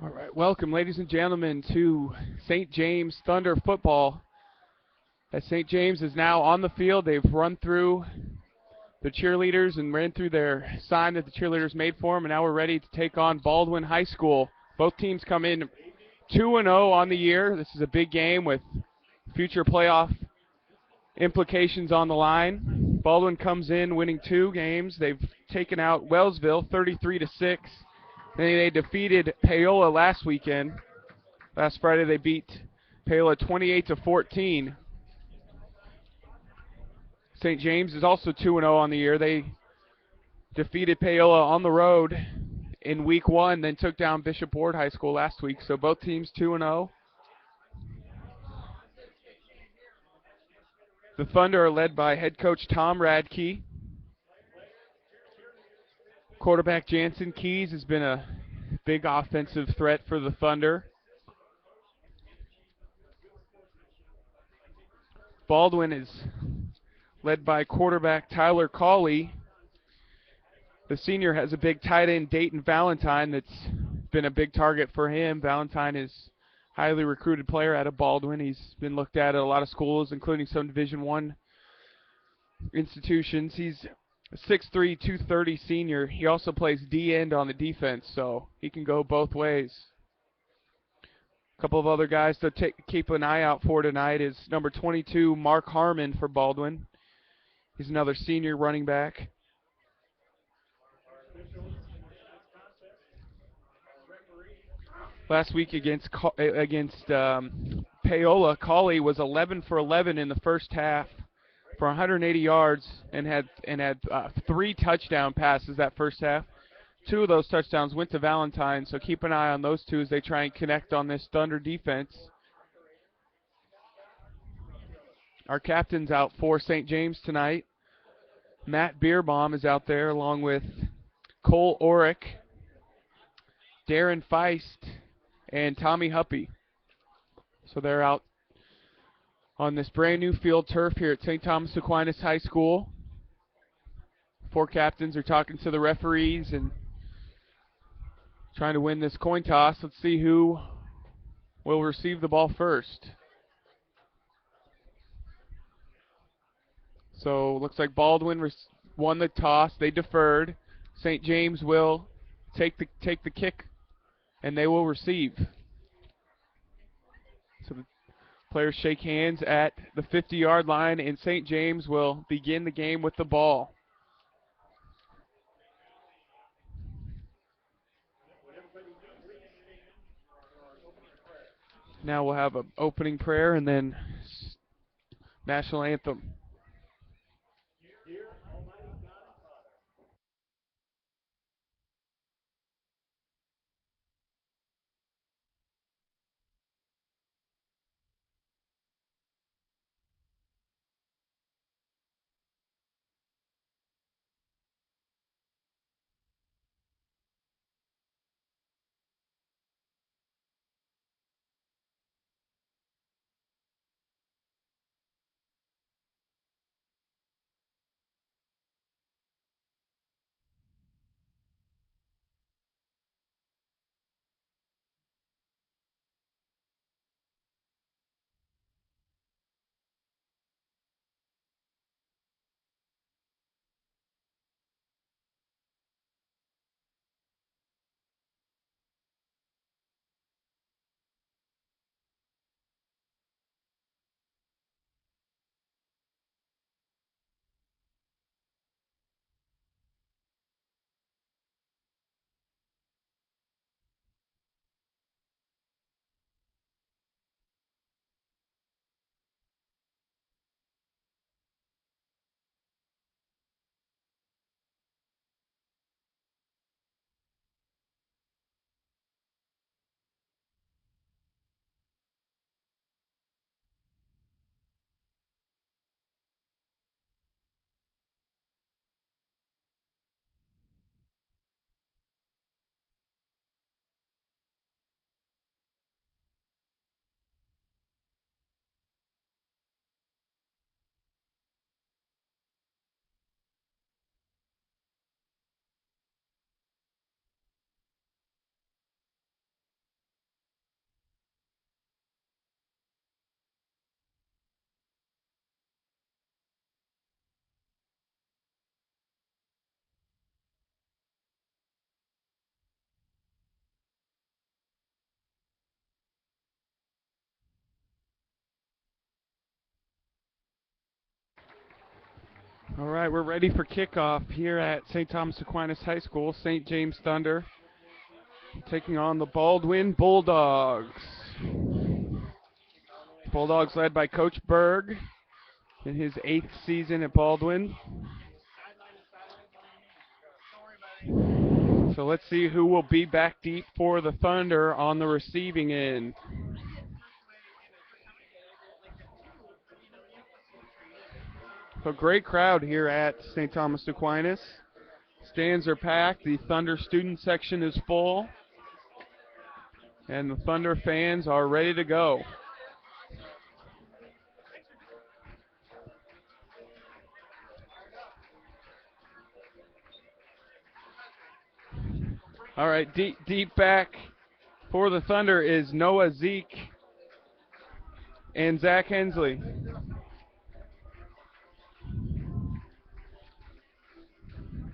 All right, welcome, ladies and gentlemen, to St. James Thunder football. As St. James is now on the field, they've run through the cheerleaders and ran through their sign that the cheerleaders made for them, and now we're ready to take on Baldwin High School. Both teams come in 2-0 on the year. This is a big game with future playoff implications on the line. Baldwin comes in winning 2 games. They've taken out Wellsville 33-6. They defeated Paola last weekend. Last Friday they beat Paola 28-14. St. James is also 2-0 on the year. They defeated Paola on the road in week 1, then took down Bishop Ward High School last week. So both teams 2-0. The Thunder are led by head coach Tom Radke. Quarterback Jansen Keys has been a big offensive threat for the Thunder. Baldwin is led by quarterback Tyler Cawley. The senior has a big tight end, Dayton Valentine, that's been a big target for him. Valentine is a highly recruited player out of Baldwin. He's been looked at a lot of schools, including some Division I institutions. He's a 6'3", 230 senior. He also plays D-end on the defense, so he can go both ways. A couple of other guys to keep an eye out for tonight is number 22, Mark Harmon for Baldwin. He's another senior running back. Last week against Paola, Cawley was 11 for 11 in the first half for 180 yards and had 3 touchdown passes that first half. 2 of those touchdowns went to Valentine, so keep an eye on those 2 as they try and connect on this Thunder defense. Our captain's out for St. James tonight. Matt Beerbaum is out there along with Cole Orrick, Darren Feist, and Tommy Huppy. So they're out on this brand new field turf here at St. Thomas Aquinas High School. 4 captains are talking to the referees and trying to win this coin toss. Let's see who will receive the ball first. So looks like Baldwin won the toss. They deferred. St. James will take the kick, and they will receive. So the players shake hands at the 50-yard line, and St. James will begin the game with the ball. Now we'll have an opening prayer and then national anthem. All right, we're ready for kickoff here at St. Thomas Aquinas High School. St. James Thunder taking on the Baldwin Bulldogs. Bulldogs led by Coach Berg in his 8th season at Baldwin. So let's see who will be back deep for the Thunder on the receiving end. A great crowd here at St. Thomas Aquinas. Stands are packed. The Thunder student section is full. And the Thunder fans are ready to go. All right, deep back for the Thunder is Noah Zeke and Zach Hensley.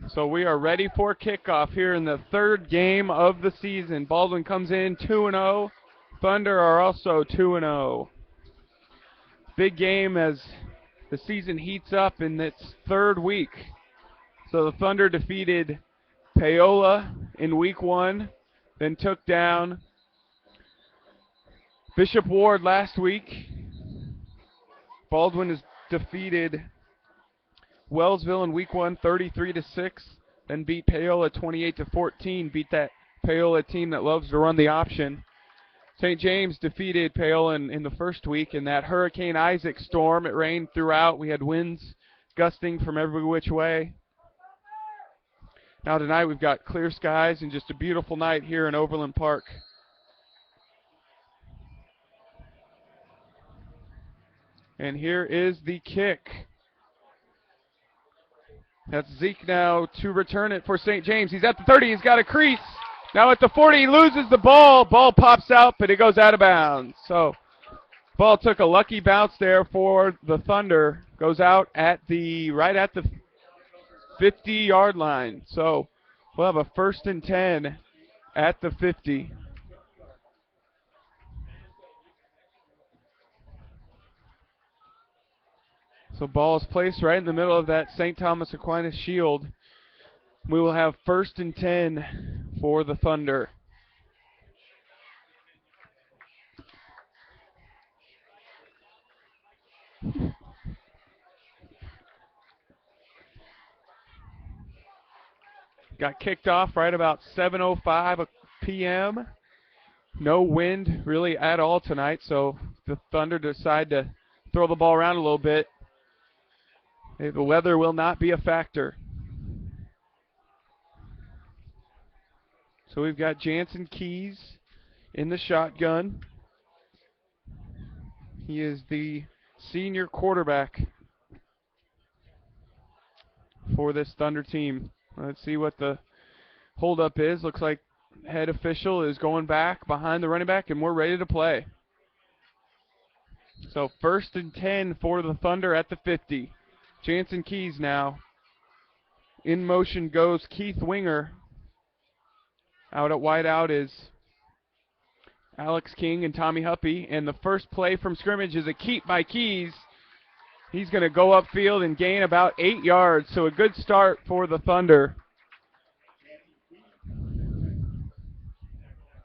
So we are ready for kickoff here in the 3rd game of the season. Baldwin comes in 2-0. Thunder are also 2-0. Big game as the season heats up in its 3rd week. So the Thunder defeated Paola in week 1, then took down Bishop Ward last week. Baldwin has defeated Wellsville in week 1, 33-6, then beat Paola 28-14, beat that Paola team that loves to run the option. St. James defeated Paola in the first week in that Hurricane Isaac storm. It rained throughout. We had winds gusting from every which way. Now tonight we've got clear skies and just a beautiful night here in Overland Park. And here is the kick. That's Zeke now to return it for St. James. He's at the 30. He's got a crease. Now at the 40, he loses the ball. Ball pops out, but it goes out of bounds. So ball took a lucky bounce there for the Thunder. Goes out at right at the 50-yard line. So we'll have a 1st and 10 at the 50. So ball is placed right in the middle of that St. Thomas Aquinas shield. We will have 1st and 10 for the Thunder. Got kicked off right about 7:05 p.m. No wind really at all tonight, so the Thunder decide to throw the ball around a little bit. The weather will not be a factor. So we've got Jansen Keys in the shotgun. He is the senior quarterback for this Thunder team. Let's see what the holdup is. Looks like head official is going back behind the running back, and we're ready to play. So 1st and 10 for the Thunder at the 50. Jansen Keys now. In motion goes Keith Winger. Out at wide out is Alex King and Tommy Huppy. And the first play from scrimmage is a keep by Keys. He's going to go upfield and gain about 8 yards. So a good start for the Thunder.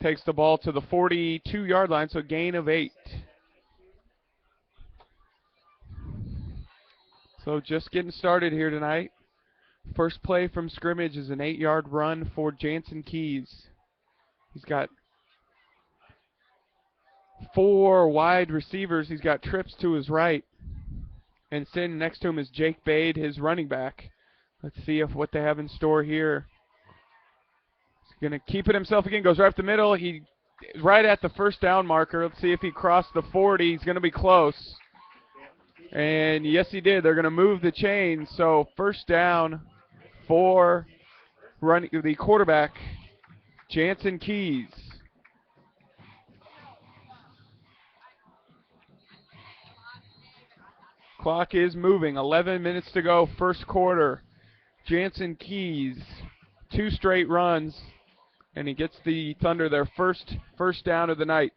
Takes the ball to the 42-yard line, so gain of 8. So just getting started here tonight. First play from scrimmage is an 8-yard run for Jansen Keys. He's got 4 wide receivers. He's got trips to his right. And sitting next to him is Jake Bade, his running back. Let's see what they have in store here. He's going to keep it himself again. Goes right up the middle. He's right at the 1st down marker. Let's see if he crossed the 40. He's going to be close. And yes, he did. They're going to move the chain. So 1st down for the quarterback, Jansen Keys. Clock is moving. 11 minutes to go, 1st quarter. Jansen Keys, 2 straight runs, and he gets the Thunder their first down of the night.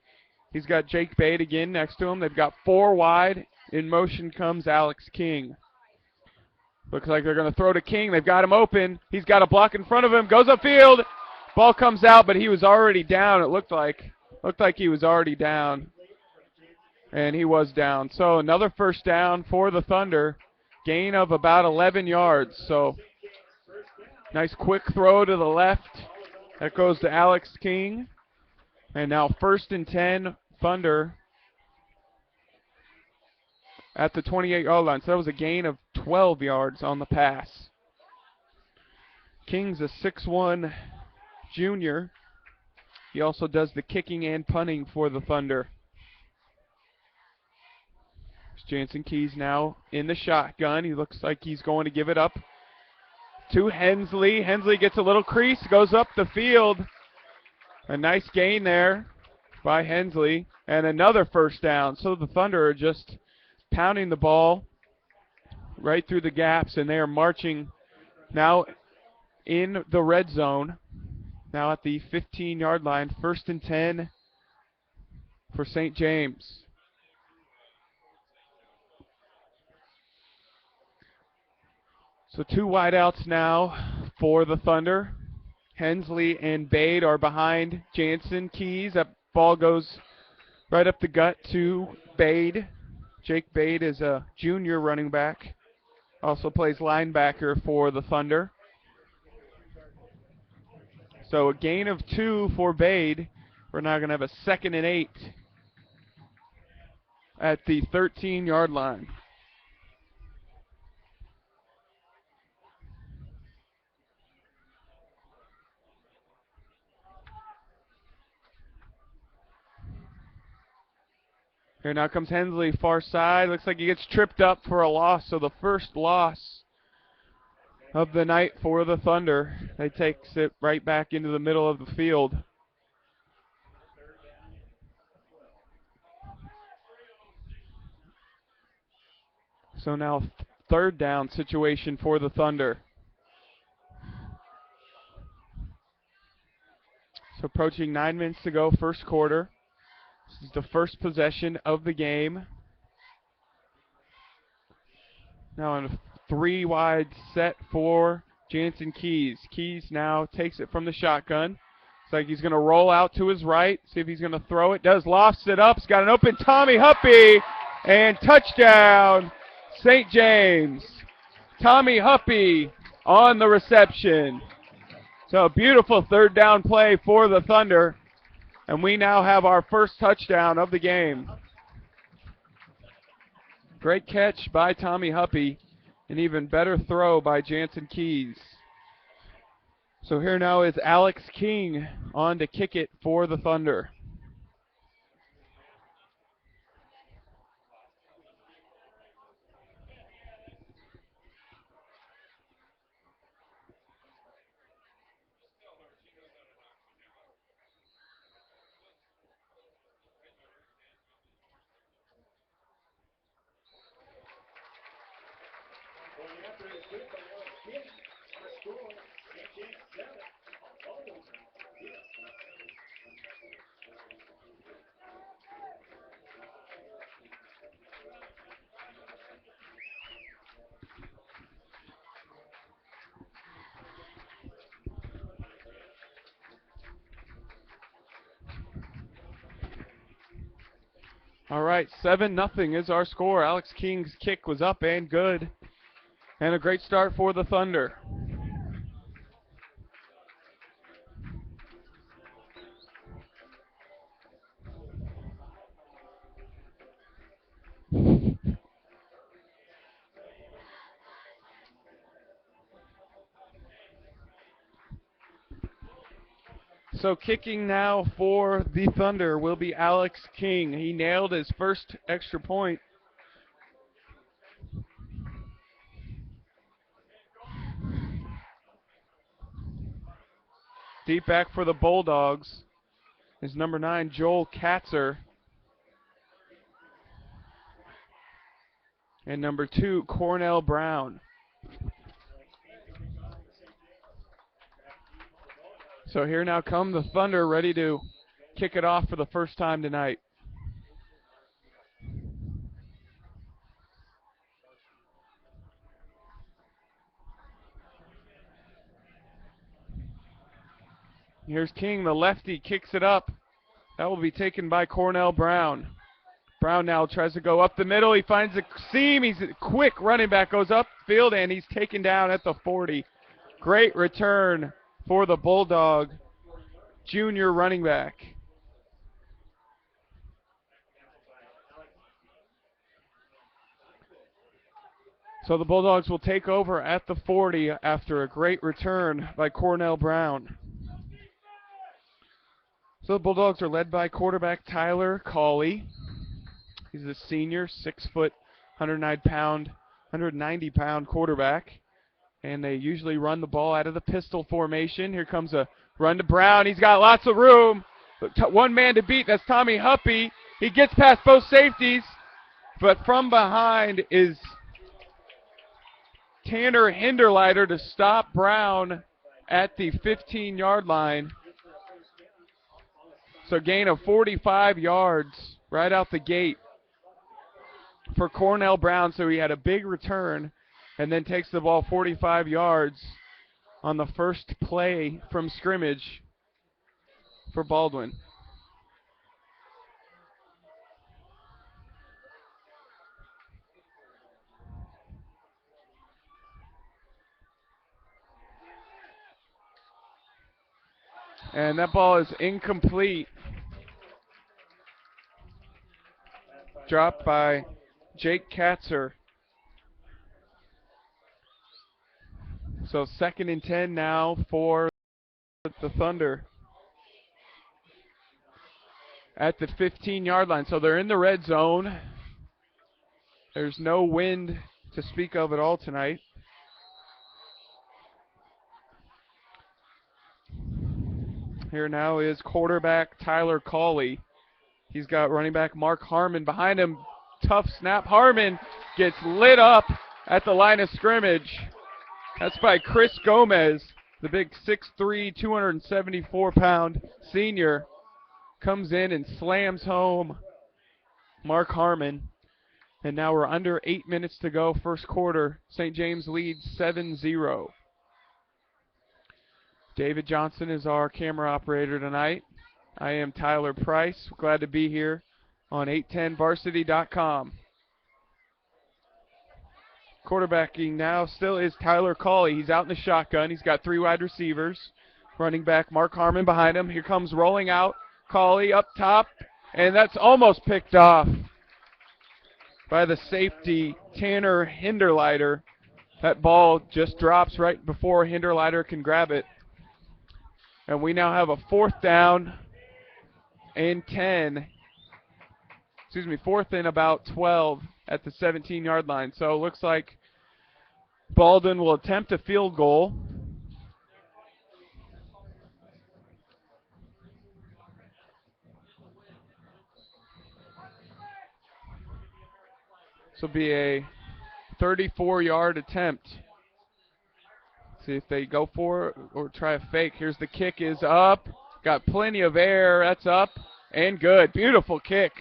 He's got Jake Bade again next to him. They've got 4 wide. In motion comes Alex King. Looks like they're going to throw to King. They've got him open. He's got a block in front of him. Goes upfield. Ball comes out, but he was already down. It looked like he was already down. And he was down. So another first down for the Thunder. Gain of about 11 yards. So nice quick throw to the left. That goes to Alex King. And now 1st and 10, Thunder at the 28-yard line. So that was a gain of 12 yards on the pass. King's a 6'1" junior. He also does the kicking and punting for the Thunder. Jansen Keys now in the shotgun. He looks like he's going to give it up to Hensley. Hensley gets a little crease, goes up the field. A nice gain there by Hensley. And another first down. So the Thunder are just pounding the ball right through the gaps, and they are marching now in the red zone. Now at the 15-yard line, 1st and 10 for St. James. So 2 wideouts now for the Thunder. Hensley and Bade are behind Jansen Keys. That ball goes right up the gut to Bade. Jake Bade is a junior running back. Also plays linebacker for the Thunder. So a gain of 2 for Bade. We're now going to have a 2nd and 8 at the 13-yard line. Here now comes Hensley, far side. Looks like he gets tripped up for a loss. So the first loss of the night for the Thunder. They takes it right back into the middle of the field. So now 3rd down situation for the Thunder. So approaching 9 minutes to go, first quarter. This is the first possession of the game. Now on a 3-wide set for Jansen Keys. Keys now takes it from the shotgun. Looks like he's going to roll out to his right, see if he's going to throw it. Does, lofts it up. He's got an open Tommy Huppy, and touchdown, St. James. Tommy Huppy on the reception. So a beautiful 3rd down play for the Thunder. And we now have our first touchdown of the game. Great catch by Tommy Huppy. An even better throw by Jansen Keys. So here now is Alex King on to kick it for the Thunder. All right, 7-0 is our score. Alex King's kick was up and good. And a great start for the Thunder. So kicking now for the Thunder will be Alex King. He nailed his first extra point. Deep back for the Bulldogs is number 9, Joel Katzer. And number 2, Cornell Brown. So here now come the Thunder, ready to kick it off for the first time tonight. Here's King, the lefty, kicks it up. That will be taken by Cornell Brown. Brown now tries to go up the middle. He finds a seam. He's a quick running back, goes up field, and he's taken down at the 40. Great return for the Bulldog junior running back. So the Bulldogs will take over at the 40 after a great return by Cornell Brown. So the Bulldogs are led by quarterback Tyler Cawley. He's a senior, 6 foot, 190 pound quarterback. And they usually run the ball out of the pistol formation. Here comes a run to Brown. He's got lots of room. One man to beat, that's Tommy Huppy. He gets past both safeties, but from behind is Tanner Hinderleiter to stop Brown at the 15-yard line. So gain of 45 yards right out the gate for Cornell Brown. So he had a big return and then takes the ball 45 yards on the first play from scrimmage for Baldwin. And that ball is incomplete. Dropped by Jake Katzer. So 2nd and 10 now for the Thunder at the 15-yard line. So they're in the red zone. There's no wind to speak of at all tonight. Here now is quarterback Tyler Cawley. He's got running back Mark Harmon behind him. Tough snap. Harmon gets lit up at the line of scrimmage. That's by Chris Gomez, the big 6'3", 274-pound senior. Comes in and slams home Mark Harmon. And now we're under 8 minutes to go, first quarter. St. James leads 7-0. David Johnson is our camera operator tonight. I am Tyler Price. Glad to be here on 810varsity.com. Quarterbacking now still is Tyler Cawley. He's out in the shotgun. He's got 3 wide receivers. Running back Mark Harmon behind him. Here comes rolling out Cawley up top. And that's almost picked off by the safety, Tanner Hinderleiter. That ball just drops right before Hinderleiter can grab it. And we now have a 4th down and 10. 4th and about 12 at the 17-yard line. So it looks like Baldwin will attempt a field goal. This will be a 34-yard attempt. See if they go for it or try a fake. Here's the kick is up. Got plenty of air. That's up and good. Beautiful kick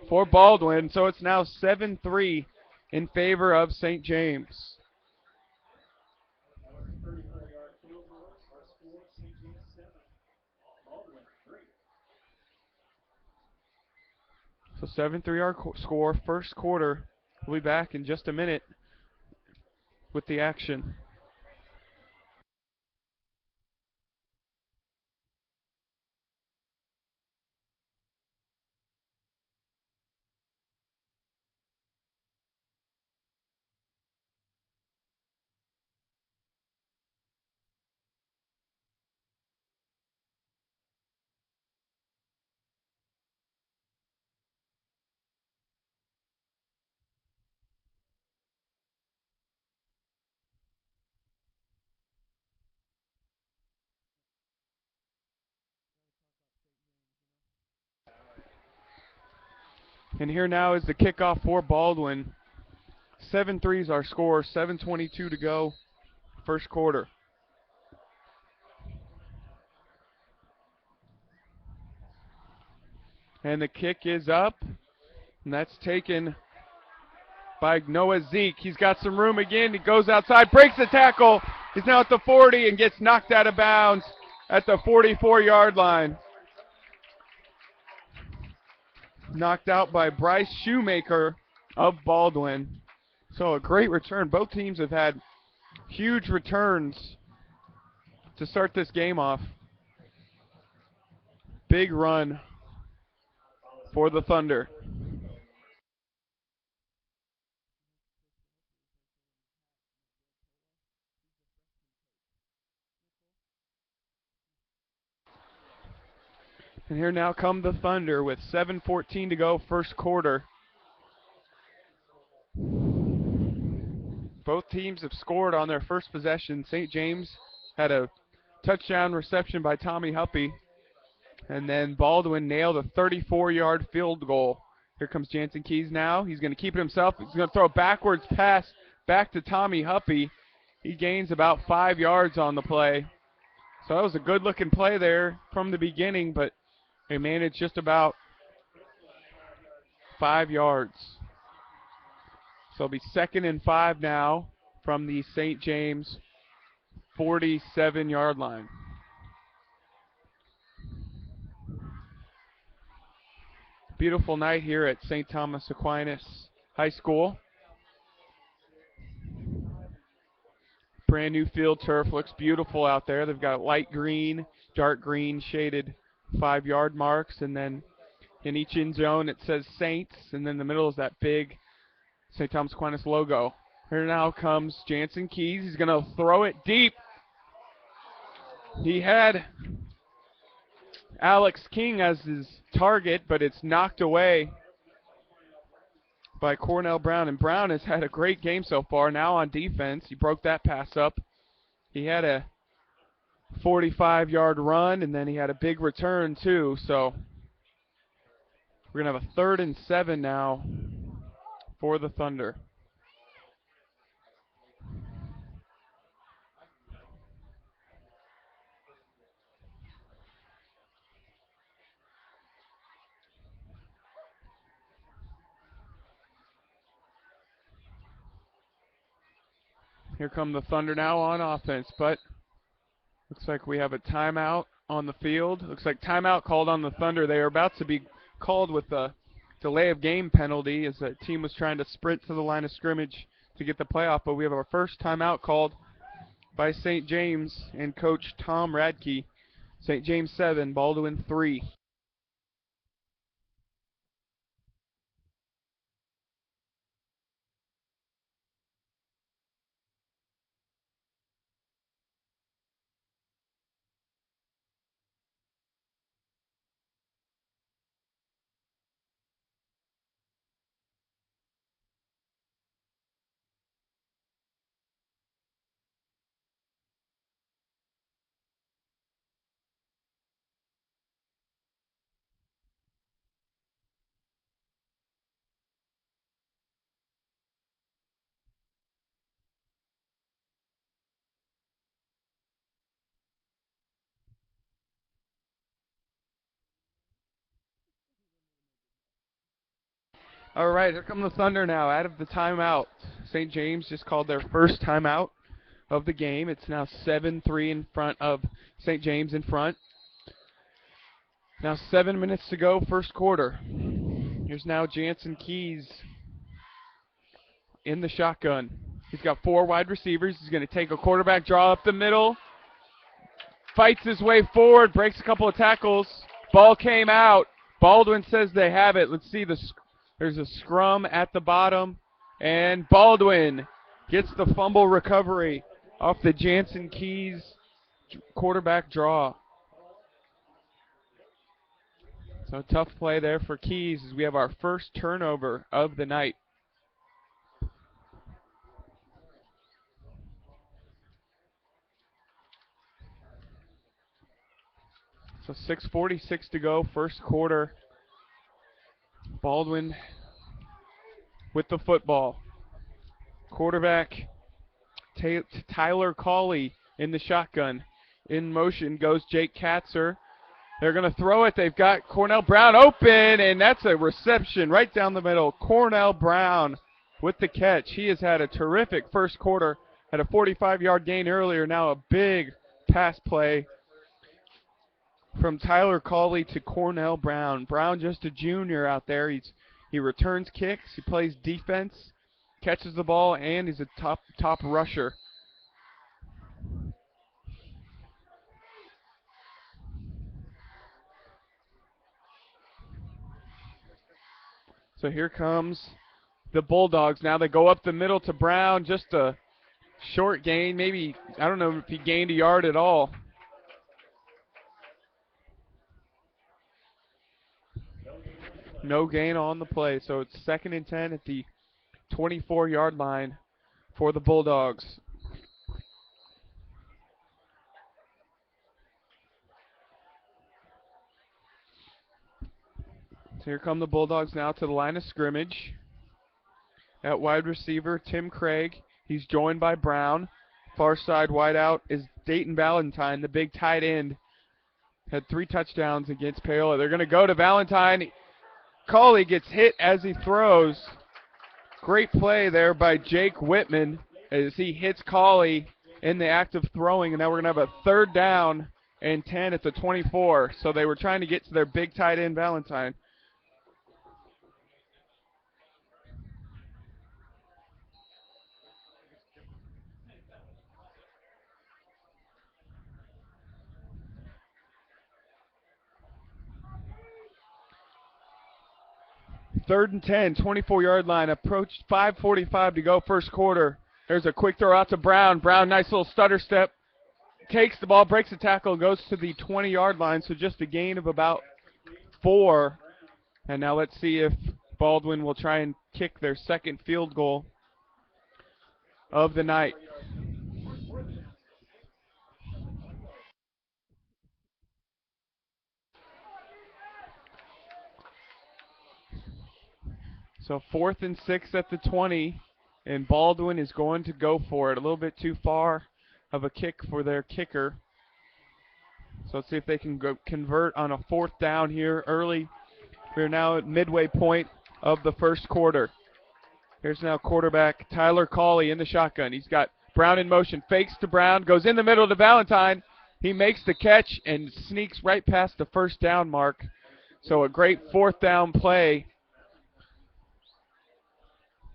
for Baldwin. So it's now 7-3 in favor of St. James. So 7-3 our score, first quarter. We'll be back in just a minute with the action. And here now is the kickoff for Baldwin. 7-3 is our score, 7:22 to go, first quarter. And the kick is up, and that's taken by Noah Zeke. He's got some room again. He goes outside, breaks the tackle. He's now at the 40 and gets knocked out of bounds at the 44-yard line. Knocked out by Bryce Shoemaker of Baldwin. So a great return. Both teams have had huge returns to start this game off. Big run for the Thunder. And here now come the Thunder with 7:14 to go, first quarter. Both teams have scored on their first possession. St. James had a touchdown reception by Tommy Huppy. And then Baldwin nailed a 34-yard field goal. Here comes Jansen Keys now. He's going to keep it himself. He's going to throw a backwards pass back to Tommy Huppy. He gains about 5 yards on the play. So that was a good-looking play there from the beginning, but they managed just about 5 yards. So it'll be 2nd and 5 now from the St. James 47-yard line. Beautiful night here at St. Thomas Aquinas High School. Brand new field turf, looks beautiful out there. They've got light green, dark green shaded 5-yard marks, and then in each end zone it says Saints, and then in the middle is that big St. Thomas Aquinas logo. Here now comes Jansen Keys. He's going to throw it deep. He had Alex King as his target, but it's knocked away by Cornell Brown. And Brown has had a great game so far. Now on defense, he broke that pass up. He had a 45-yard run, and then he had a big return too. So we're going to have a 3rd and 7 now for the Thunder. Here come the Thunder now on offense, but looks like we have a timeout on the field. Looks like timeout called on the Thunder. They are about to be called with a delay of game penalty as the team was trying to sprint to the line of scrimmage to get the playoff, but we have our first timeout called by St. James and Coach Tom Radke. St. James 7, Baldwin 3. All right, here come the Thunder now out of the timeout. St. James just called their first timeout of the game. It's now 7-3 in front of St. James in front. Now 7 minutes to go, first quarter. Here's now Jansen Keys in the shotgun. He's got 4 wide receivers. He's going to take a quarterback draw up the middle. Fights his way forward, breaks a couple of tackles. Ball came out. Baldwin says they have it. Let's see, there's a scrum at the bottom. And Baldwin gets the fumble recovery off the Jansen Keys quarterback draw. So tough play there for Keys as we have our first turnover of the night. So 6:46 to go, first quarter. Baldwin with the football. Quarterback Tyler Cawley in the shotgun. In motion goes Jake Katzer. They're going to throw it. They've got Cornell Brown open, and that's a reception right down the middle. Cornell Brown with the catch. He has had a terrific first quarter. Had a 45-yard gain earlier. Now a big pass play from Tyler Cawley to Cornell Brown. Brown just a junior out there. He returns kicks, he plays defense, catches the ball, and he's a top rusher. So here comes the Bulldogs. Now they go up the middle to Brown, just a short gain. Maybe, I don't know if he gained a yard at all. No gain on the play, so it's 2nd and 10 at the 24-yard line for the Bulldogs. So here come the Bulldogs now to the line of scrimmage. At wide receiver, Tim Craig. He's joined by Brown. Far side wideout is Dayton Valentine, the big tight end. Had 3 touchdowns against Paola. They're going to go to Valentine. Cawley gets hit as he throws. Great play there by Jake Whitman as he hits Cawley in the act of throwing. And now we're going to have a 3rd down and 10 at the 24. So they were trying to get to their big tight end, Valentine. Third and 10, 24-yard line. Approached 5:45 to go first quarter. There's a quick throw out to Brown. Brown, nice little stutter step. Takes the ball, breaks the tackle, goes to the 20-yard line. So just a gain of about 4. And now let's see if Baldwin will try and kick their 2nd field goal of the night. So 4th and 6 at the 20, and Baldwin is going to go for it. A little bit too far of a kick for their kicker. So let's see if they can go convert on a 4th down here early. We're now at midway point of the first quarter. Here's now quarterback Tyler Cawley in the shotgun. He's got Brown in motion, fakes to Brown, goes in the middle to Valentine. He makes the catch and sneaks right past the 1st down mark. So a great 4th down play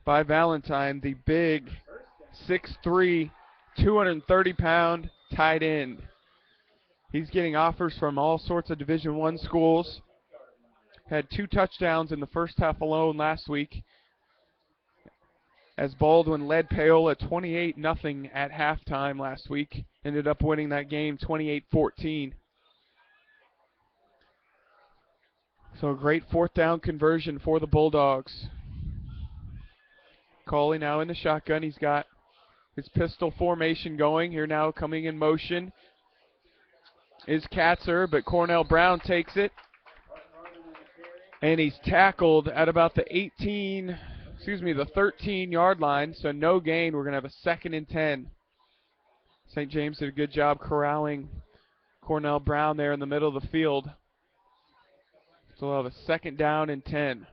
by Valentine, the big 6'3", 230-pound tight end. He's getting offers from all sorts of Division I schools. Had 2 touchdowns in the first half alone last week as Baldwin led Paola 28-0 at halftime last week. Ended up winning that game 28-14. So a great 4th down conversion for the Bulldogs. Cawley now in the shotgun. He's got his pistol formation going. Here now coming in motion is Katzer, but Cornell Brown takes it. And he's tackled at about the 13-yard line, so no gain. We're going to have a 2nd and 10. St. James did a good job corralling Cornell Brown there in the middle of the field. So we'll have a 2nd down and 10.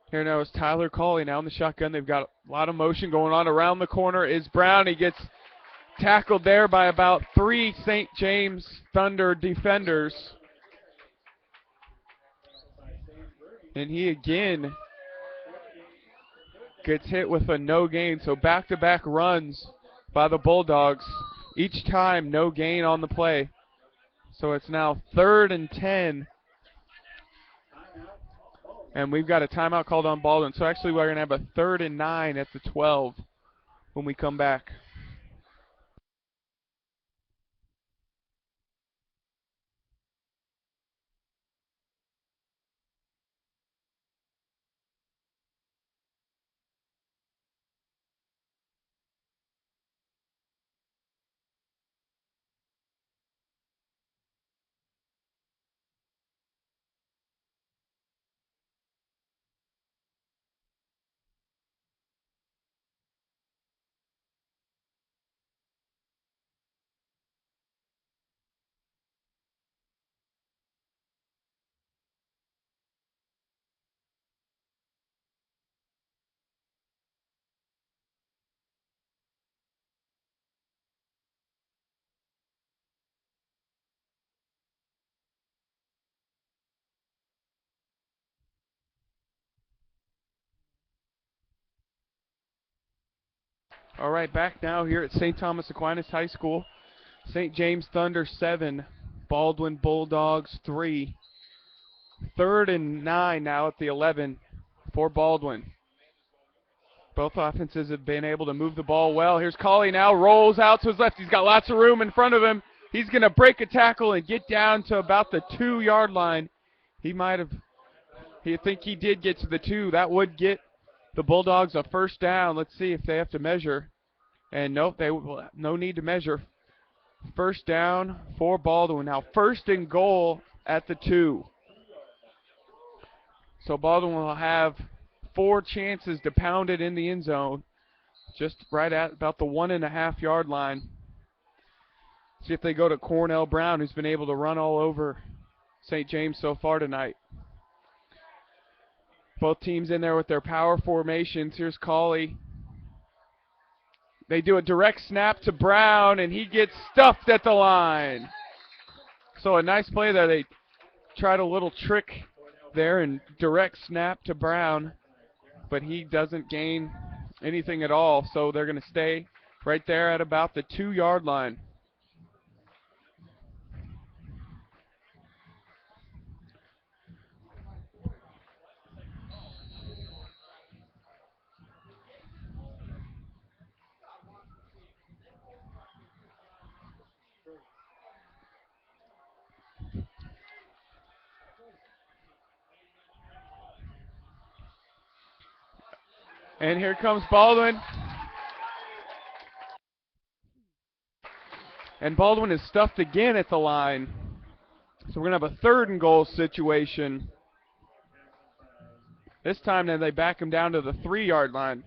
Here now is Tyler Cawley now in the shotgun. They've got a lot of motion going on. Around the corner is Brown. He gets tackled there by about 3 St. James Thunder defenders. And he again gets hit with a no gain. So back-to-back runs by the Bulldogs. Each time no gain on the play. So it's now 3rd and 10. And we've got a timeout called on Baldwin. So actually we're going to have a 3rd and 9 at the 12 when we come back. All right, back now here at St. Thomas Aquinas High School. St. James Thunder 7, Baldwin Bulldogs 3. 3rd and 9 now at the 11 for Baldwin. Both offenses have been able to move the ball well. Here's Colley now, rolls out to his left. He's got lots of room in front of him. He's going to break a tackle and get down to about the 2-yard line. I think he did get to the 2. That would get the Bulldogs a first down. Let's see if they have to measure. And nope, no need to measure. First down for Baldwin. Now 1st and goal at the 2. So Baldwin will have 4 chances to pound it in the end zone, just right at about the 1.5-yard line. See if they go to Cornell Brown, who's been able to run all over St. James so far tonight. Both teams in there with their power formations. Here's Colley. They do a direct snap to Brown, and he gets stuffed at the line. So a nice play there. They tried a little trick there and direct snap to Brown, but he doesn't gain anything at all. So they're going to stay right there at about the 2-yard line. And here comes Baldwin. And Baldwin is stuffed again at the line. So we're going to have a 3rd and goal situation. This time then they back him down to the 3-yard line.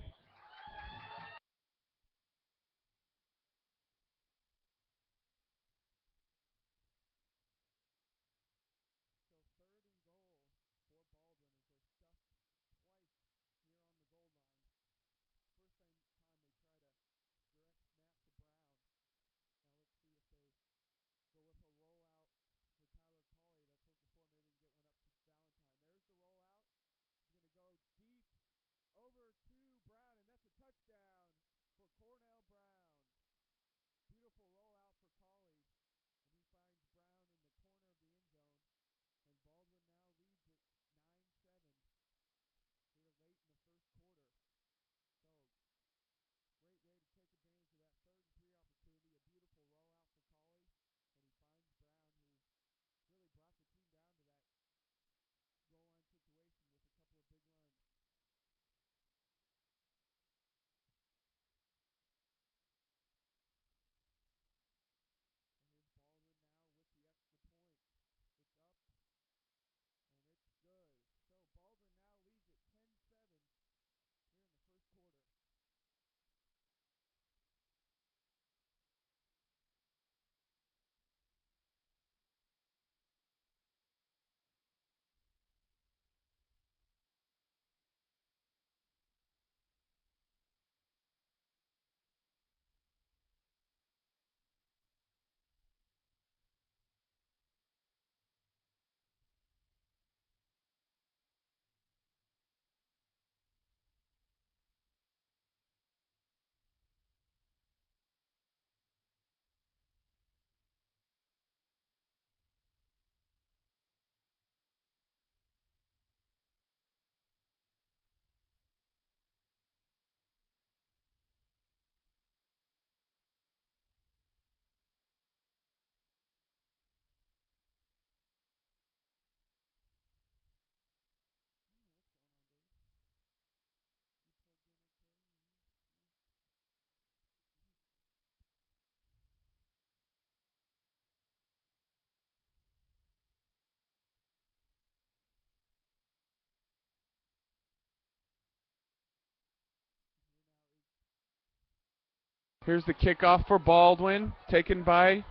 Here's the kickoff for Baldwin, taken by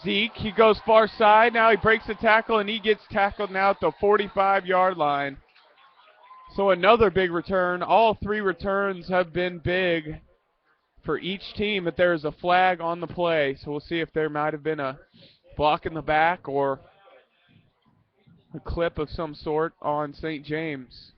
Zeke. He goes far side. Now he breaks the tackle, and he gets tackled now at the 45-yard line. So another big return. All 3 returns have been big for each team, but there is a flag on the play. So we'll see if there might have been a block in the back or a clip of some sort on St. James.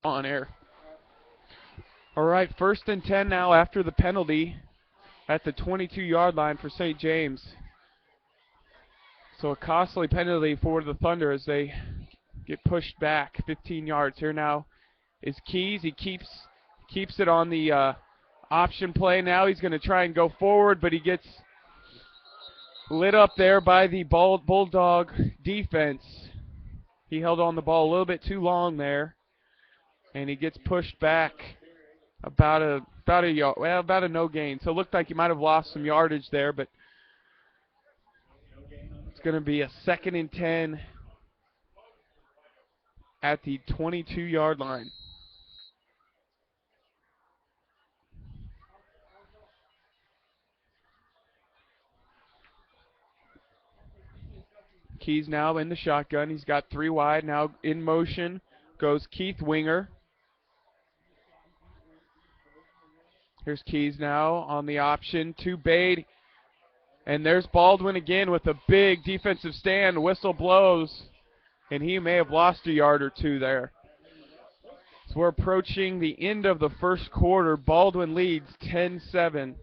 on air. All right, 1st and 10 now after the penalty at the 22-yard line for St. James. So a costly penalty for the Thunder as they get pushed back 15 yards. Here now is Keys. He keeps it on the option play now. He's going to try and go forward, but he gets lit up there by the Bulldog defense. He held on the ball a little bit too long there, and he gets pushed back about a no gain. So it looked like he might have lost some yardage there, but it's going to be a 2nd and 10 at the 22-yard line. Keys now in the shotgun. He's got 3 wide. Now in motion goes Keith Winger. Here's Keys now on the option to Bade. And there's Baldwin again with a big defensive stand. Whistle blows, and he may have lost a yard or two there. So we're approaching the end of the first quarter. Baldwin leads 10-7.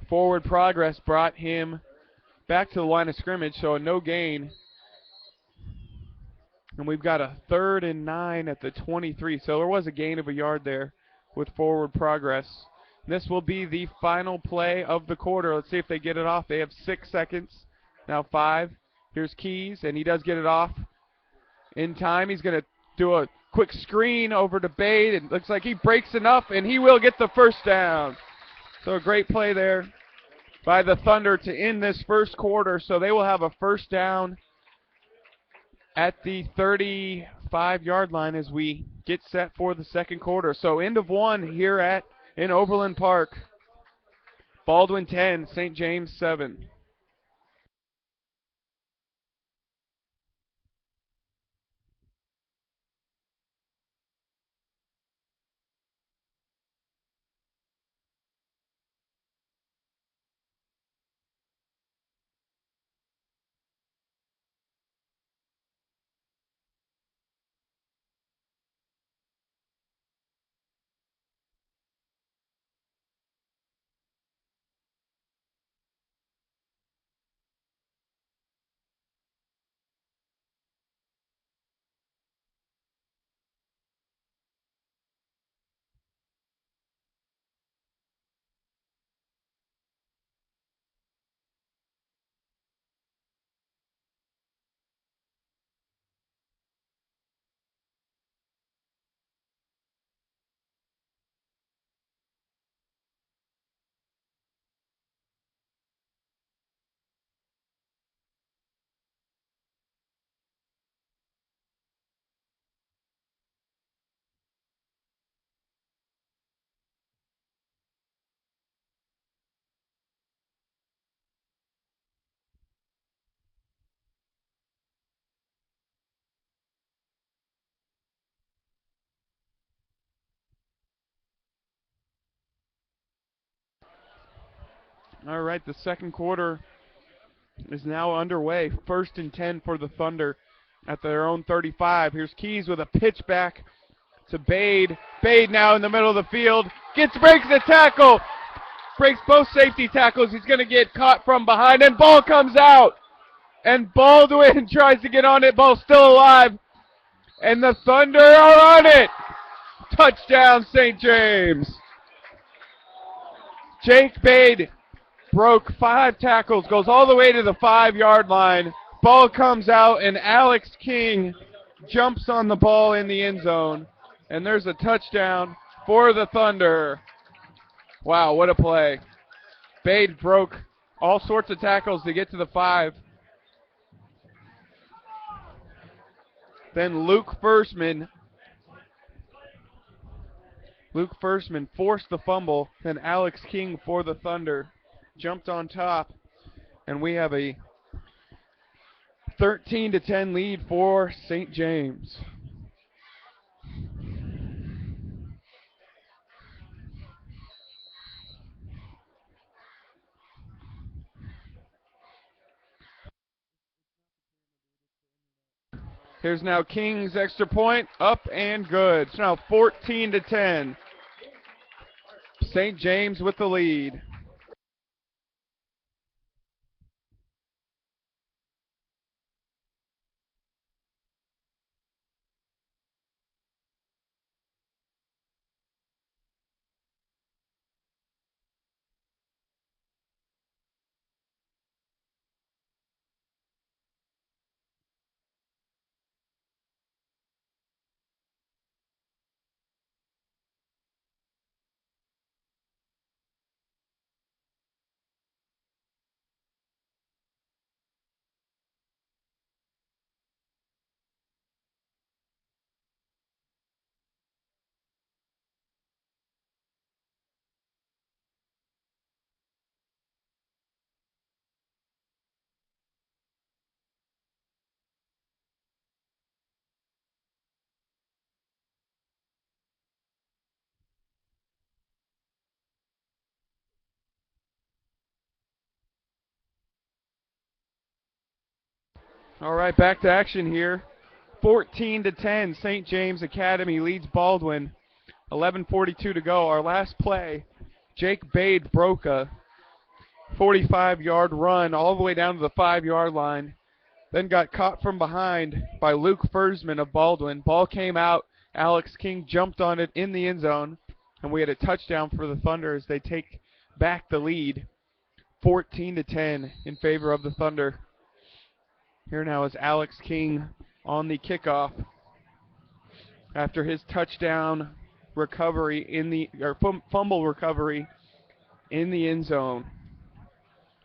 Forward progress brought him back to the line of scrimmage, so a no gain. And we've got a 3rd and 9 at the 23. So there was a gain of a yard there with forward progress. This will be the final play of the quarter. Let's see if they get it off. They have 6 seconds. Now 5. Here's Keys, and he does get it off in time. He's going to do a quick screen over to Bade. It looks like he breaks enough, and he will get the first down. So a great play there by the Thunder to end this first quarter. So they will have a first down at the 35-yard line as we get set for the second quarter. So end of 1 here in Overland Park. Baldwin 10, St. James 7. All right, the second quarter is now underway. 1st and 10 for the Thunder at their own 35. Here's Keys with a pitch back to Bade. Bade now in the middle of the field. Breaks the tackle. Breaks both safety tackles. He's going to get caught from behind, and ball comes out. And Baldwin tries to get on it. Ball still alive. And the Thunder are on it. Touchdown, St. James. Jake Bade broke 5 tackles, goes all the way to the 5-yard line. Ball comes out, and Alex King jumps on the ball in the end zone. And there's a touchdown for the Thunder. Wow, what a play. Bade broke all sorts of tackles to get to the 5. Then Luke Firstman forced the fumble. Then Alex King for the Thunder jumped on top. And we have a 13-10 lead for St. James. Here's now King's extra point, up and good. It's now 14-10. St. James with the lead. All right, back to action here. 14-10, St. James Academy leads Baldwin. 11:42 to go. Our last play, Jake Bade broke a 45-yard run all the way down to the 5-yard line. Then got caught from behind by Luke Fersman of Baldwin. Ball came out. Alex King jumped on it in the end zone, and we had a touchdown for the Thunder as they take back the lead, 14-10 in favor of the Thunder. Here now is Alex King on the kickoff after his touchdown recovery fumble recovery in the end zone.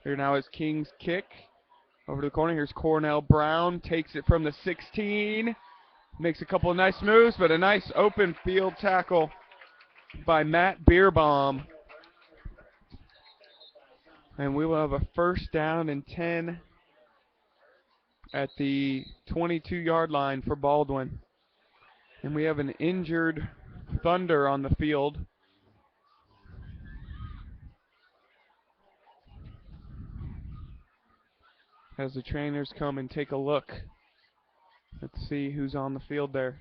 Here now is King's kick over to the corner. Here's Cornell Brown, takes it from the 16, makes a couple of nice moves, but a nice open field tackle by Matt Beerbaum. And we will have a first down and 10 at the 22-yard line for Baldwin. And we have an injured Thunder on the field. As the trainers come and take a look. Let's see who's on the field there.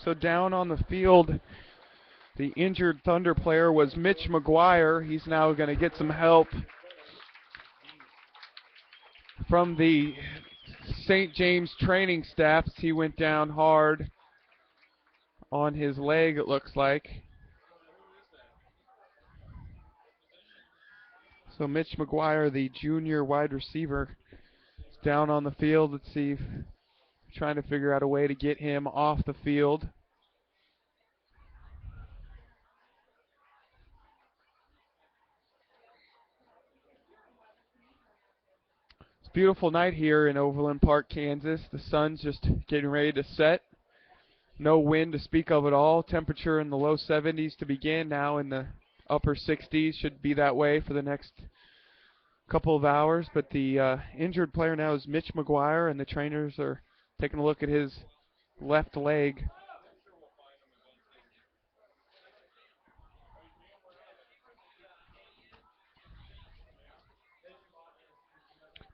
So down on the field, the injured Thunder player was Mitch McGuire. He's now going to get some help from the St. James training staff. He went down hard on his leg, it looks like. So Mitch McGuire, the junior wide receiver, is down on the field. Let's see, trying to figure out a way to get him off the field. It's a beautiful night here in Overland Park, Kansas. The sun's just getting ready to set. No wind to speak of at all. Temperature in the low 70s to begin, now in the upper 60s. Should be that way for the next couple of hours. But the injured player now is Mitch McGuire, and the trainers are taking a look at his left leg.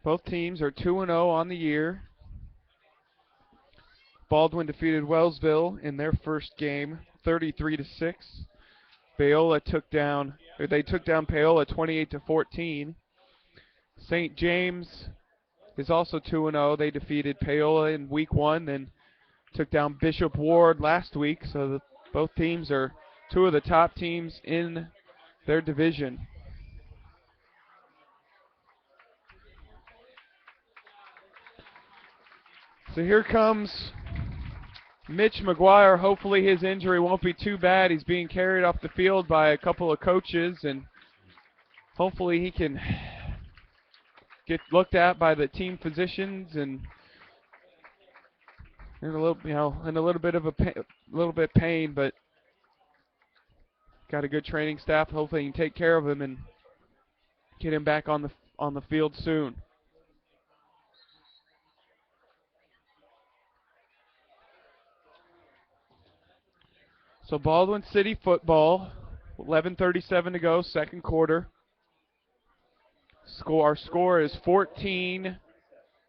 Both teams are 2-0 on the year. Baldwin defeated Wellsville in their first game, 33-6. They took down Paola 28-14. St. James is also 2-0. They defeated Paola in week 1, then took down Bishop Ward last week. So both teams are two of the top teams in their division. So here comes Mitch McGuire. Hopefully his injury won't be too bad. He's being carried off the field by a couple of coaches, and hopefully he can get looked at by the team physicians and in a little bit of pain, but got a good training staff. Hopefully he can take care of him and get him back on the field soon. So Baldwin City football, 11:37 to go, second quarter. Our score is 14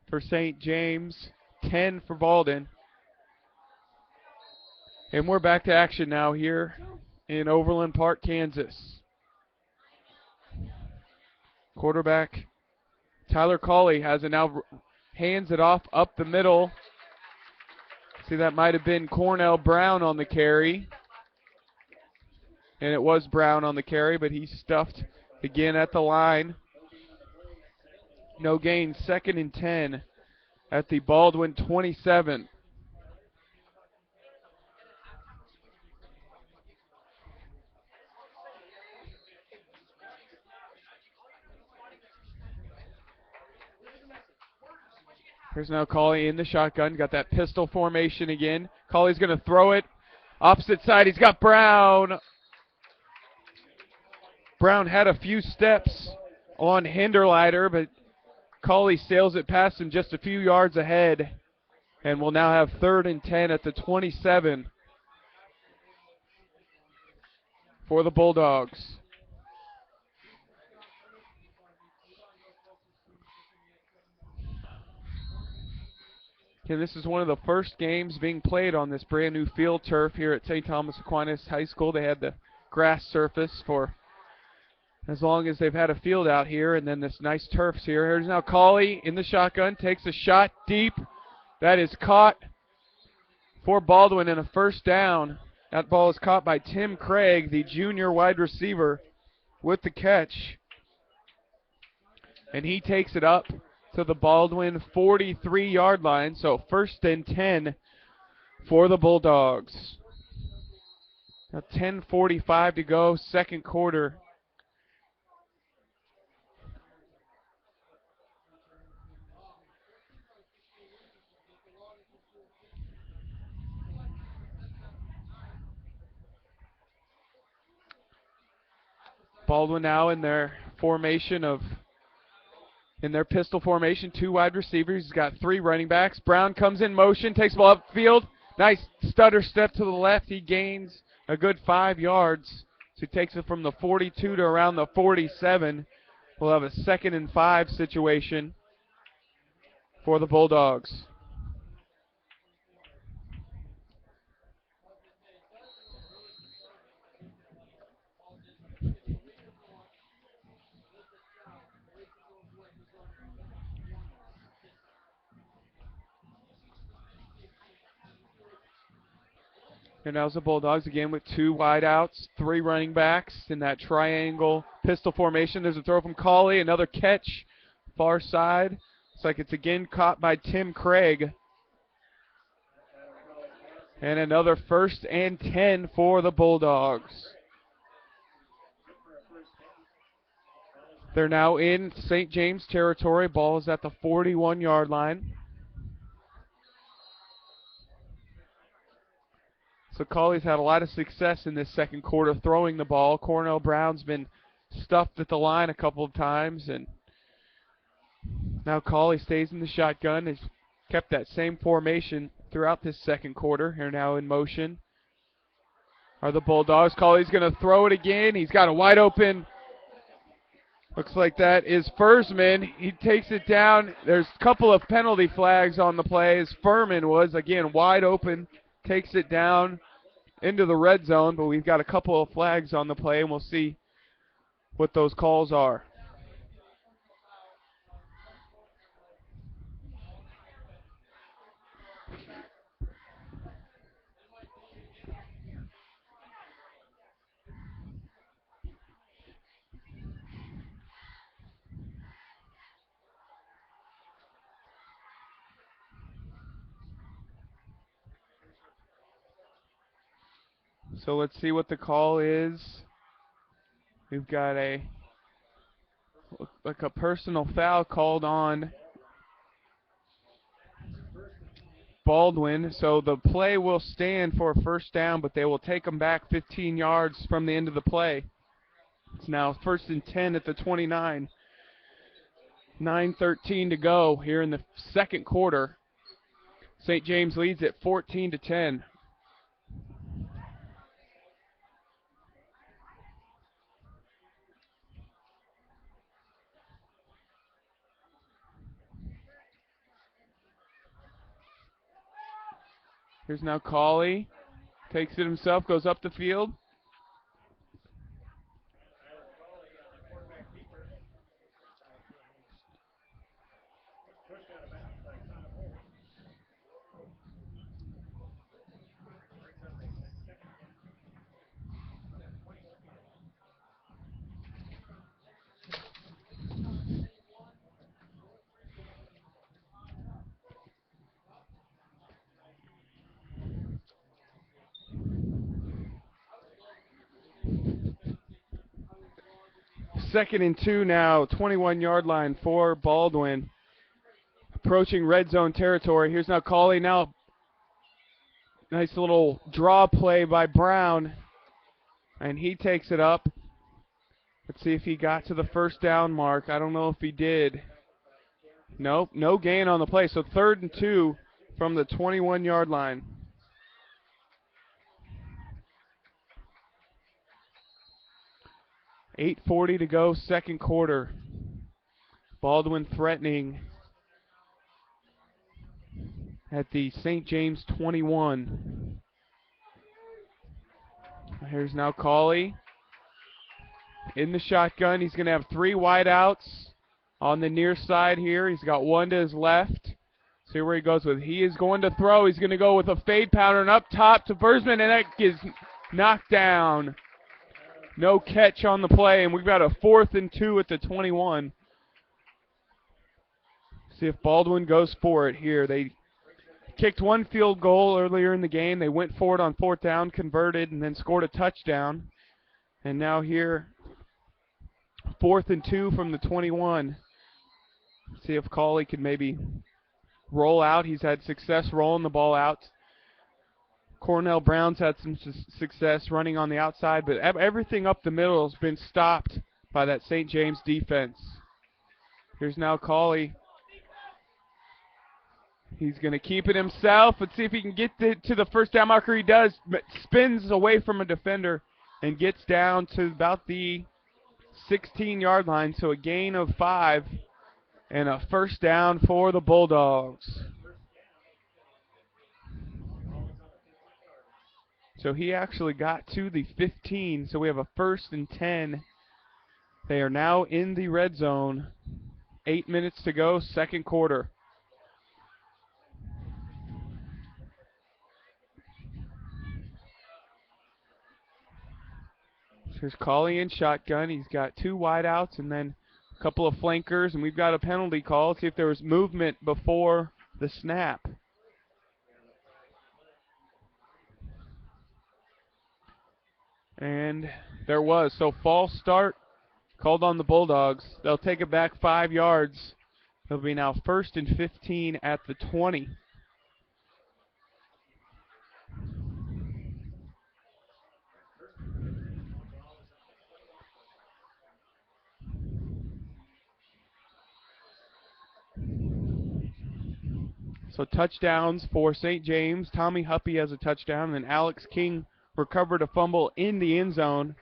for St. James, 10 for Baldwin. And we're back to action now here in Overland Park, Kansas. Quarterback Tyler Cawley has it now, hands it off up the middle. See, that might have been Cornell Brown on the carry. And it was Brown on the carry, but he's stuffed again at the line. No gain, 2nd and 10 at the Baldwin 27. Here's now Cawley in the shotgun. Got that pistol formation again. Cawley's going to throw it. Opposite side, he's got Brown. Brown had a few steps on Hinderleiter, but Cawley sails it past him just a few yards ahead. And we'll now have 3rd and 10 at the 27 for the Bulldogs. Okay, this is one of the first games being played on this brand new field turf here at St. Thomas Aquinas High School. They had the grass surface for as long as they've had a field out here, and then this nice turf's here. Here's now Cawley in the shotgun, takes a shot deep. That is caught for Baldwin and a first down. That ball is caught by Tim Craig, the junior wide receiver, with the catch. And he takes it up to the Baldwin 43-yard line. So 1st and 10 for the Bulldogs. Now 10:45 to go, second quarter. Baldwin now in their pistol formation, 2 wide receivers. He's got 3 running backs. Brown comes in motion, takes the ball upfield. Nice stutter step to the left. He gains a good 5 yards. So he takes it from the 42 to around the 47. We'll have a 2nd and 5 situation for the Bulldogs. And now's the Bulldogs again with 2 wideouts, 3 running backs in that triangle pistol formation. There's a throw from Cauley, another catch, far side. Looks like it's again caught by Tim Craig. And another 1st and 10 for the Bulldogs. They're now in St. James territory. Ball is at the 41-yard line. So Cauley's had a lot of success in this second quarter throwing the ball. Cornell Brown's been stuffed at the line a couple of times, and now Cauley stays in the shotgun. Has kept that same formation throughout this second quarter. Here now in motion are the Bulldogs. Cauley's going to throw it again. He's got a wide open. Looks like that is Fursman. He takes it down. There's a couple of penalty flags on the play as Furman was, again, wide open. Takes it down into the red zone, but we've got a couple of flags on the play, and we'll see what those calls are. So let's see what the call is. We've got like a personal foul called on Baldwin. So the play will stand for a first down, but they will take them back 15 yards from the end of the play. It's now 1st and 10 at the 29. 9:13 to go here in the second quarter. St. James leads at 14-10. Here's now Cauley. Takes it himself, goes up the field. Second and 2 now, 21-yard line for Baldwin. Approaching red zone territory. Here's now Cauley. Now, nice little draw play by Brown. And he takes it up. Let's see if he got to the first down mark. I don't know if he did. Nope, no gain on the play. So 3rd and 2 from the 21-yard line. $8:40 to go, second quarter. Baldwin threatening at the St. James 21. Here's now Cauley in the shotgun. He's going to have 3 wideouts on the near side here. He's got one to his left. See where he goes with. He is going to throw. He's going to go with a fade pattern up top to Versman, and that is knocked down. No catch on the play, and we've got a 4th and 2 at the 21. See if Baldwin goes for it here. They kicked 1 field goal earlier in the game. They went for it on 4th down, converted, and then scored a touchdown. And now here, 4th and 2 from the 21. See if Cauley can maybe roll out. He's had success rolling the ball out. Cornell Brown's had some success running on the outside, but everything up the middle has been stopped by that St. James defense. Here's now Cauley. He's going to keep it himself. Let's see if he can get to the first down marker. He does, but spins away from a defender and gets down to about the 16-yard line. So a gain of 5 and a first down for the Bulldogs. So he actually got to the 15. So we have a 1st and 10. They are now in the red zone. 8 minutes to go, second quarter. Here's Colley in shotgun. He's got two wideouts and then a couple of flankers, and we've got a penalty call. Let's see if there was movement before the snap. And there was. So false start called on the Bulldogs. They'll take it back 5 yards. It'll be now 1st and 15 at the 20. So touchdowns for St. James. Tommy Huppy has a touchdown, and Alex King recovered a fumble in the end zone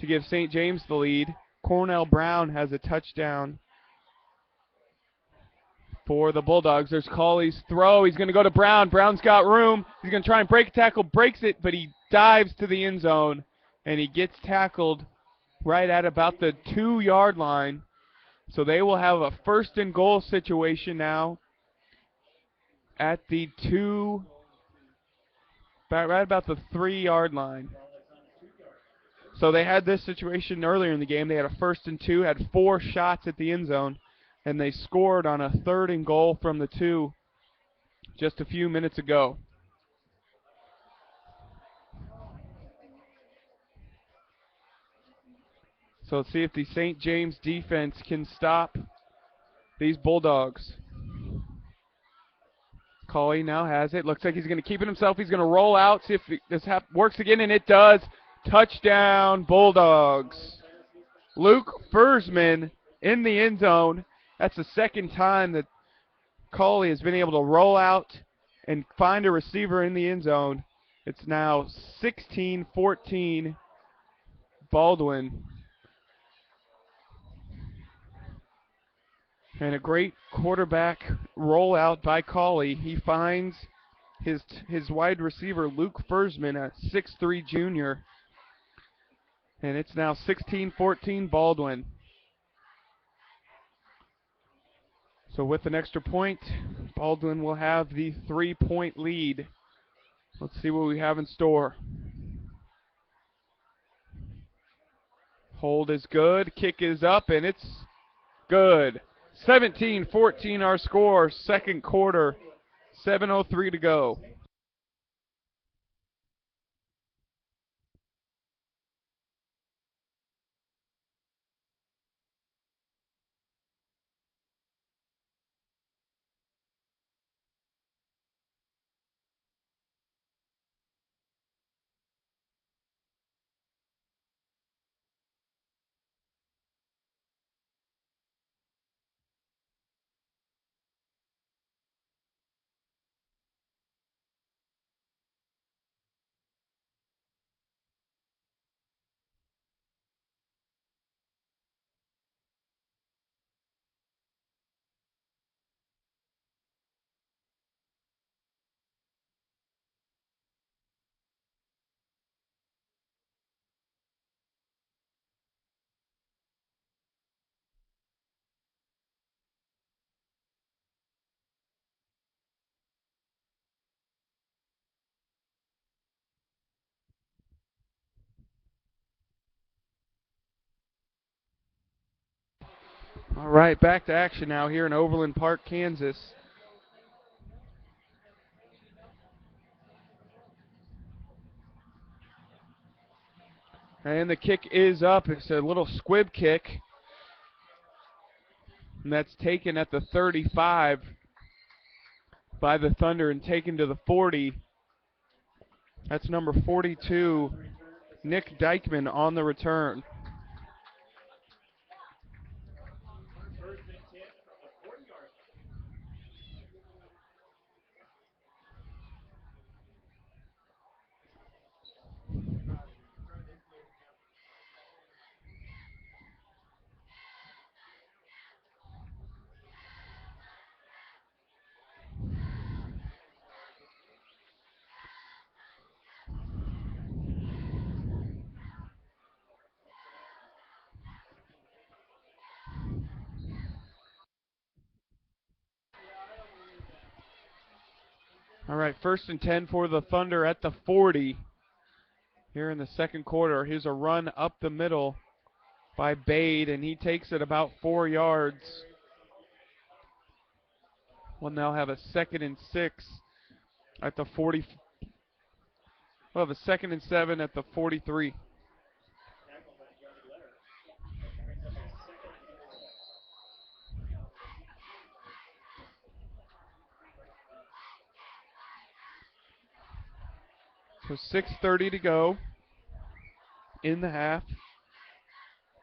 to give St. James the lead. Cornell Brown has a touchdown for the Bulldogs. There's Colley's throw. He's going to go to Brown. Brown's got room. He's going to try and break a tackle, breaks it, but he dives to the end zone, and he gets tackled right at about the 2-yard line. So they will have a 1st and goal situation now at the right about the 3-yard line. So they had this situation earlier in the game. They had a 1st and 2, had 4 shots at the end zone, and they scored on a 3rd and goal from the 2 just a few minutes ago. So let's see if the St. James defense can stop these Bulldogs. Colley now has it. Looks like he's going to keep it himself. He's going to roll out, see if this works again, and it does. Touchdown, Bulldogs. Luke Fersman in the end zone. That's the second time that Colley has been able to roll out and find a receiver in the end zone. It's now 16-14 Baldwin. And a great quarterback rollout by Colley. He finds his wide receiver, Luke Fersman, a 6'3 junior. And it's now 16-14 Baldwin. So with an extra point, Baldwin will have the 3-point lead. Let's see what we have in store. Hold is good. Kick is up, and it's good. 17-14 our score, second quarter. 7:03 to go. All right, back to action now here in Overland Park, Kansas. And the kick is up. It's a little squib kick. And that's taken at the 35 by the Thunder and taken to the 40. That's number 42, Nick Dykman, on the return. All right, 1st and 10 for the Thunder at the 40. here in the second quarter. Here's a run up the middle by Bade, and he takes it about 4 yards. We'll now have a 2nd and 6 at the 40. We'll have a 2nd and 7 at the 43. So 6:30 to go in the half.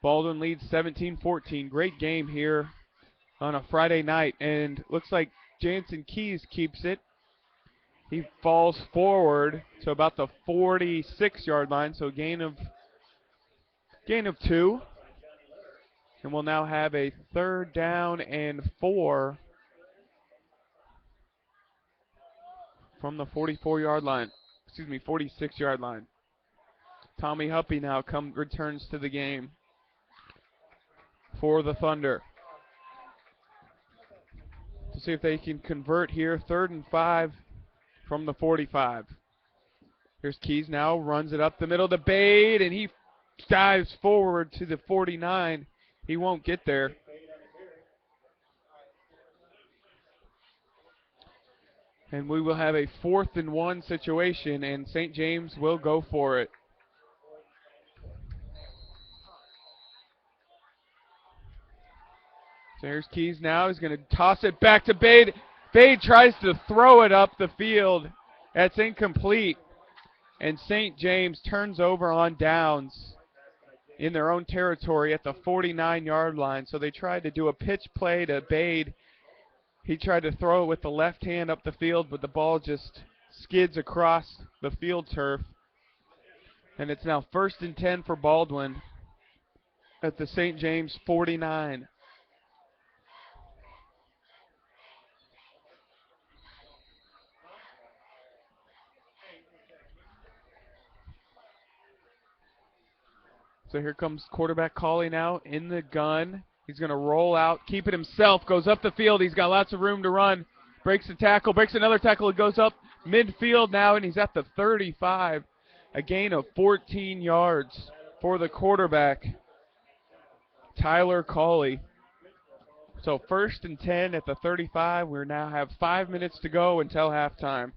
Baldwin leads 17-14. Great game here on a Friday night, and looks like Jansen Keys keeps it. He falls forward to about the 46-yard line, so gain of 2. And we'll now have a 3rd down and 4 from the 44-yard line. 46-yard line. Tommy Huppy now returns to the game for the Thunder. To see if they can convert here. 3rd and 5 from the 45. Here's Keys now, runs it up the middle to Bade, and he dives forward to the 49. He won't get there. And we will have a 4th and 1 situation, and St. James will go for it. So here's Keys now. He's going to toss it back to Bade. Bade tries to throw it up the field. That's incomplete. And St. James turns over on downs in their own territory at the 49-yard line. So they tried to do a pitch play to Bade. He tried to throw it with the left hand up the field, but the ball just skids across the field turf. And it's now 1st and 10 for Baldwin at the St. James 49. So here comes quarterback Cauley now in the gun. He's going to roll out, keep it himself, goes up the field. He's got lots of room to run. Breaks a tackle, breaks another tackle. It goes up midfield now, and he's at the 35. A gain of 14 yards for the quarterback, Tyler Cauley. So 1st and 10 at the 35. We now have 5 minutes to go until halftime.